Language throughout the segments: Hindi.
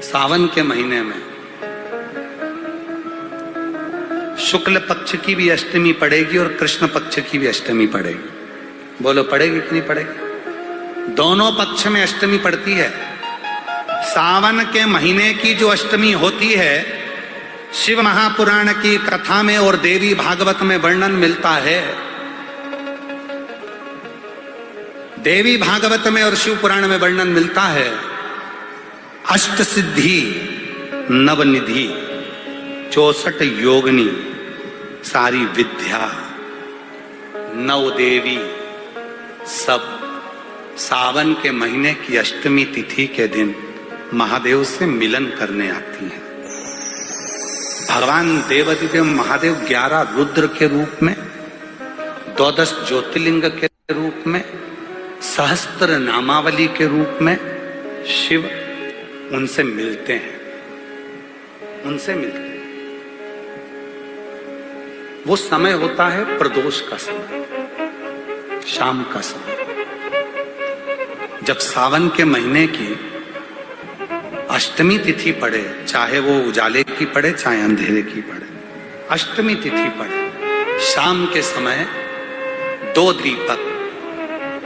सावन के महीने में शुक्ल पक्ष की भी अष्टमी पड़ेगी और कृष्ण पक्ष की भी अष्टमी पड़ेगी। बोलो पड़ेगी कि नहीं पड़ेगी? दोनों पक्ष में अष्टमी पड़ती है। सावन के महीने की जो अष्टमी होती है, शिव महापुराण की कथा में और देवी भागवत में वर्णन मिलता है। देवी भागवत में और शिव पुराण में वर्णन मिलता है, अष्ट सिद्धि नवनिधि 64 योगिनी सारी विद्या नव देवी सब सावन के महीने की अष्टमी तिथि के दिन महादेव से मिलन करने आती हैं। भगवान देवाधिदेव महादेव 11 रुद्र के रूप में, 12 ज्योतिर्लिंग के रूप में, सहस्त्र नामावली के रूप में शिव उनसे मिलते हैं। वो समय होता है प्रदोष का समय, शाम का समय। जब सावन के महीने की अष्टमी तिथि पड़े, चाहे वो उजाले की पड़े चाहे अंधेरे की पड़े, अष्टमी तिथि पड़े, शाम के समय 2 दीपक,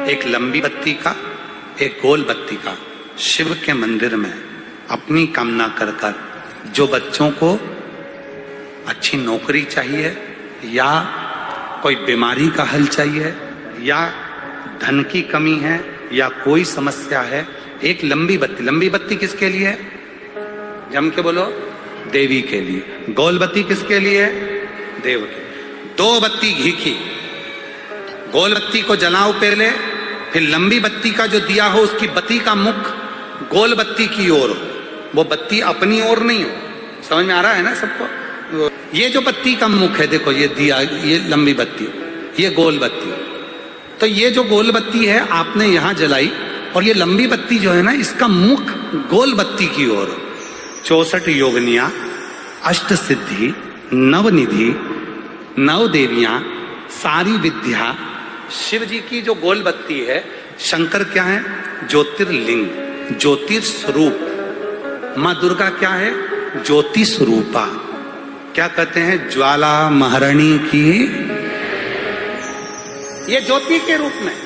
एक लंबी बत्ती का एक गोल बत्ती का, शिव के मंदिर में अपनी कामना कर कर, जो बच्चों को अच्छी नौकरी चाहिए या कोई बीमारी का हल चाहिए या धन की कमी है या कोई समस्या है, एक लंबी बत्ती किसके लिए है? जम के बोलो, देवी के लिए। गोल बत्ती किसके लिए है? देव के। 2 बत्ती घी की, गोल बत्ती को जलाओ पहले, फिर लंबी बत्ती का जो दिया हो उसकी बत्ती का मुख गोल बत्ती की ओर हो, वो बत्ती अपनी ओर नहीं हो। समझ में आ रहा है ना सबको? ये जो बत्ती का मुख है, देखो ये दिया, ये लंबी बत्ती, ये गोल बत्ती, तो ये जो गोल बत्ती है आपने यहां जलाई और ये लंबी बत्ती जो है ना, इसका मुख गोल बत्ती की ओर। 64 योगिनियां, अष्ट सिद्धि, नवनिधि, 9 देवियां, सारी विद्या। शिव जी की जो गोल बत्ती है, शंकर क्या है? ज्योतिर्लिंग, ज्योतिर्स्वरूप। मां दुर्गा क्या है? ज्योति स्वरूपा। क्या कहते हैं? ज्वाला महारानी की। ये ज्योति के रूप में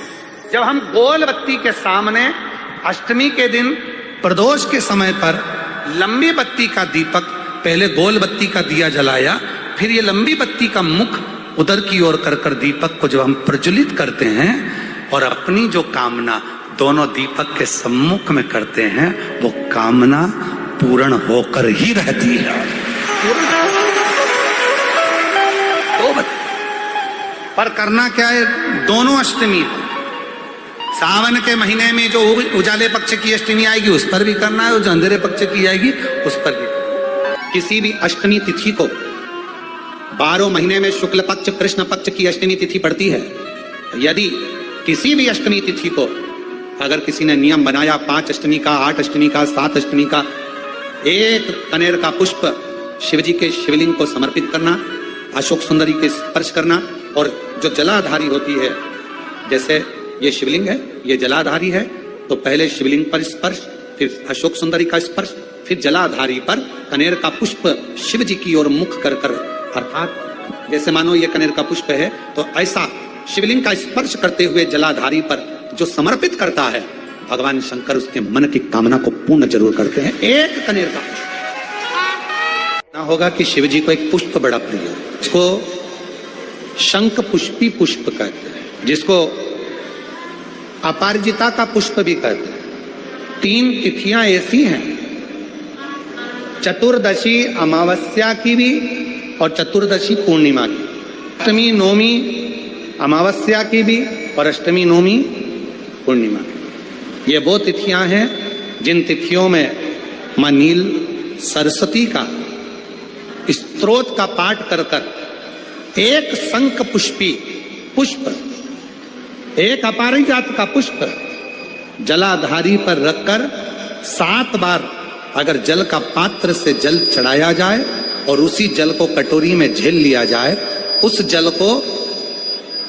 जब हम गोल बत्ती के सामने अष्टमी के दिन प्रदोष के समय पर लंबी बत्ती का दीपक, पहले गोल बत्ती का दिया जलाया, फिर ये लंबी बत्ती का मुख उधर की ओर कर कर दीपक को जब हम प्रज्वलित करते हैं और अपनी जो कामना दोनों दीपक के सम्मुख में करते हैं, वो कामना पूर्ण होकर ही रहती है। पर करना क्या है? दोनों अष्टमी पर, सावन के महीने में जो उजाले पक्ष की अष्टमी आएगी उस पर भी करना है, और जो अंधेरे पक्ष की आएगी उस पर भी। किसी भी अष्टमी तिथि को 12 महीने में शुक्ल पक्ष कृष्ण पक्ष की अष्टमी तिथि पड़ती है। यदि किसी भी अष्टमी तिथि को अगर किसी ने नियम बनाया 5 अष्टमी का, 8 अष्टमी का, 7 अष्टमी का, 1 कनेर का पुष्प शिव जी के शिवलिंग को समर्पित करना, अशोक सुंदरी के स्पर्श करना, और जो जलाधारी होती है, जैसे ये शिवलिंग है, ये जलाधारी है, तो पहले शिवलिंग पर स्पर्श, फिर अशोक सुंदरी का स्पर्श, फिर जलाधारी पर कनेर का पुष्प शिव जी की ओर मुख कर कर, अर्थात जैसे मानो ये कनेर का पुष्प है, तो ऐसा शिवलिंग का स्पर्श करते हुए जलाधारी पर जो समर्पित करता है, भगवान शंकर उसके मन की कामना को पूर्ण जरूर करते हैं। 1 कनेर का पुष्प ना होगा कि शिव जी को एक पुष्प बड़ा प्रिय है, इसको शंख पुष्पी पुष्प कहते हैं, जिसको अपराजिता का पुष्प भी कहते हैं। 3 तिथियां ऐसी हैं, चतुर्दशी अमावस्या की भी और चतुर्दशी पूर्णिमा की, अष्टमी नवमी अमावस्या की भी और अष्टमी नवमी पूर्णिमा की। ये वो तिथियां हैं जिन तिथियों में मां नील सरस्वती का स्तोत्र का पाठ कर कर 1 शंख पुष्पी पुष्प, 1 अपराजिता का पुष्प जलाधारी पर रखकर 7 बार अगर जल का पात्र से जल चढ़ाया जाए और उसी जल को कटोरी में झेल लिया जाए, उस जल को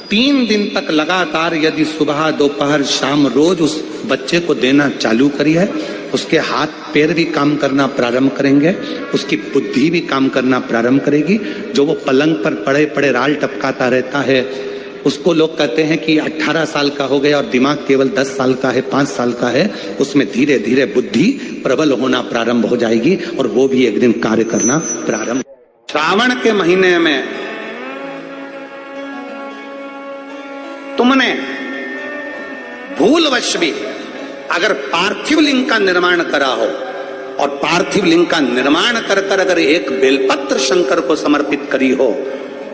3 दिन तक लगातार यदि सुबह दोपहर शाम रोज उस बच्चे को देना चालू करी है, उसके हाथ पैर भी काम करना प्रारंभ करेंगे, उसकी बुद्धि भी काम करना प्रारंभ करेगी। जो वो पलंग पर पड़े पड़े राल टपकाता रहता है, उसको लोग कहते हैं कि 18 साल का हो गया और दिमाग केवल 10 साल का है, 5 साल का है। उसमें धीरे धीरे बुद्धि प्रबल होना प्रारंभ हो जाएगी और वो भी एक दिन कार्य करना प्रारंभ। श्रावण के महीने में तुमने भूलवश भी अगर पार्थिव लिंग का निर्माण करा हो और पार्थिव लिंग का निर्माण कर कर अगर एक बेलपत्र शंकर को समर्पित करी हो,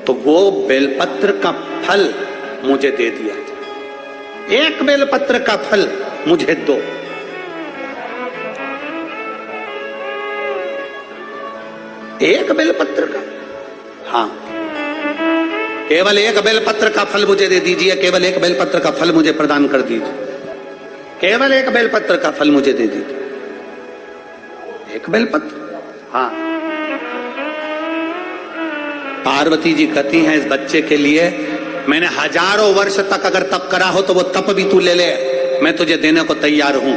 तो वो बेलपत्र का फल मुझे दे दिया जाए। एक बेलपत्र का फल मुझे दो। एक बेलपत्र का, हाँ, केवल एक बेलपत्र का फल मुझे दे दीजिए, केवल एक बेलपत्र का फल मुझे प्रदान कर दीजिए, केवल एक बेलपत्र का फल मुझे दे दीजिए। एक बेलपत्र, हाँ। पार्वती जी कहती हैं इस बच्चे के लिए, मैंने हजारों वर्ष तक अगर तप करा हो तो वो तप भी तू ले ले, मैं तुझे देने को तैयार हूं।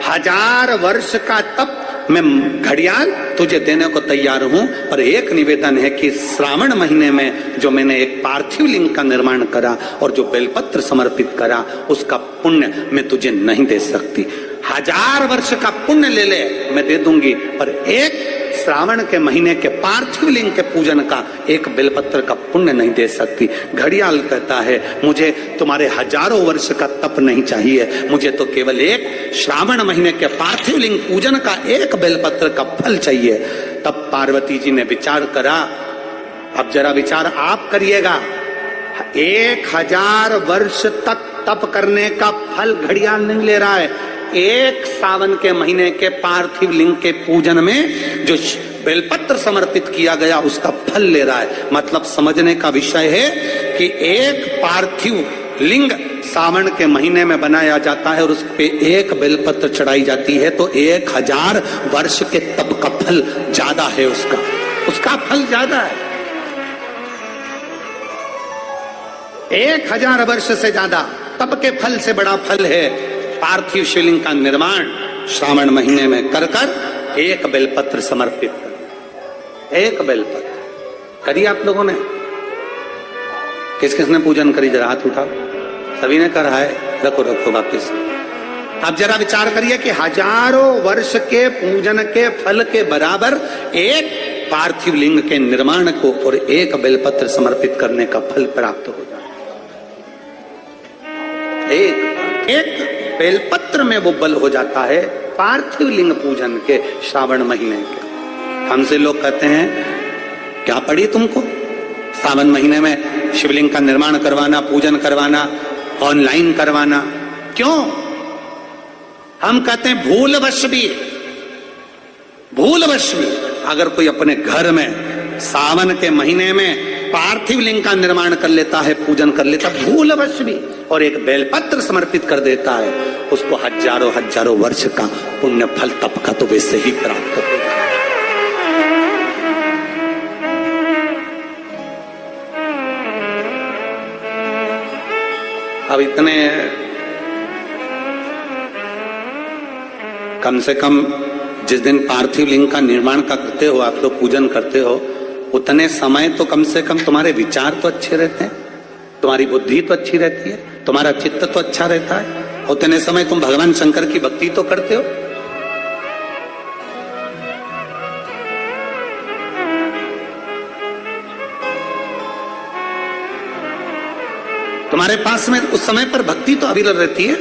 1000 वर्ष का तप मैं घड़ियाल तुझे देने को तैयार हूं, पर एक निवेदन है कि श्रावण महीने में जो मैंने एक पार्थिव लिंग का निर्माण करा और जो बेलपत्र समर्पित करा, उसका पुण्य मैं तुझे नहीं दे सकती। 1000 वर्ष का पुण्य ले ले, मैं दे दूंगी, पर एक श्रावण के महीने के पार्थिव लिंग के पूजन का एक बेलपत्र का पुण्य नहीं दे सकती। घड़ियाल कहता है मुझे तुम्हारे हजारों वर्ष का तप नहीं चाहिए, मुझे तो केवल एक श्रावण महीने के पार्थिव लिंग पूजन का एक बेलपत्र का फल चाहिए। तब पार्वती जी ने विचार करा, अब जरा विचार आप करिएगा, 1000 वर्ष तक तप करने का फल घड़ियाल नहीं ले रहा है, एक सावन के महीने के पार्थिव लिंग के पूजन में जो बेलपत्र समर्पित किया गया उसका फल ले रहा है। मतलब समझने का विषय है कि एक पार्थिव लिंग सावन के महीने में बनाया जाता है और उस पे एक बेलपत्र चढ़ाई जाती है, तो 1000 वर्ष के तप का फल ज्यादा है, उसका फल ज्यादा है। 1000 वर्ष से ज्यादा तप के फल से बड़ा फल है पार्थिव शिवलिंग का निर्माण श्रावण महीने में कर कर एक बेलपत्र समर्पित कर। एक बेलपत्र करिए आप लोगों ने, किस किसने पूजन करी, जरा हाथ उठाओ। सभी ने करा है, रखो रखो वापिस। अब जरा विचार करिए कि हजारों वर्ष के पूजन के फल के बराबर एक पार्थिव लिंग के निर्माण को और एक बेलपत्र समर्पित करने का फल प्राप्त हो जाए। एक बेलपत्र में वो बल हो जाता है पार्थिव लिंग पूजन के श्रावण महीने के। हमसे लोग कहते हैं क्या पड़ी तुमको सावन महीने में शिवलिंग का निर्माण करवाना, पूजन करवाना, ऑनलाइन करवाना, क्यों? हम कहते हैं भूलवश भी अगर कोई अपने घर में सावन के महीने में पार्थिव लिंग का निर्माण कर लेता है, पूजन कर लेता, भूलवश भी, और एक बेलपत्र समर्पित कर देता है, उसको हजारों वर्ष का पुण्य फल तप का तो वैसे ही प्राप्त होगा। अब इतने कम से कम जिस दिन पार्थिव लिंग का निर्माण का करते हो आप लोग, पूजन करते हो, उतने समय तो कम से कम तुम्हारे विचार तो अच्छे रहते हैं, तुम्हारी बुद्धि तो अच्छी रहती है, तुम्हारा चित्त तो अच्छा रहता है, उतने समय तुम भगवान शंकर की भक्ति तो करते हो। तुम्हारे पास में उस समय पर भक्ति तो अविरल रहती है।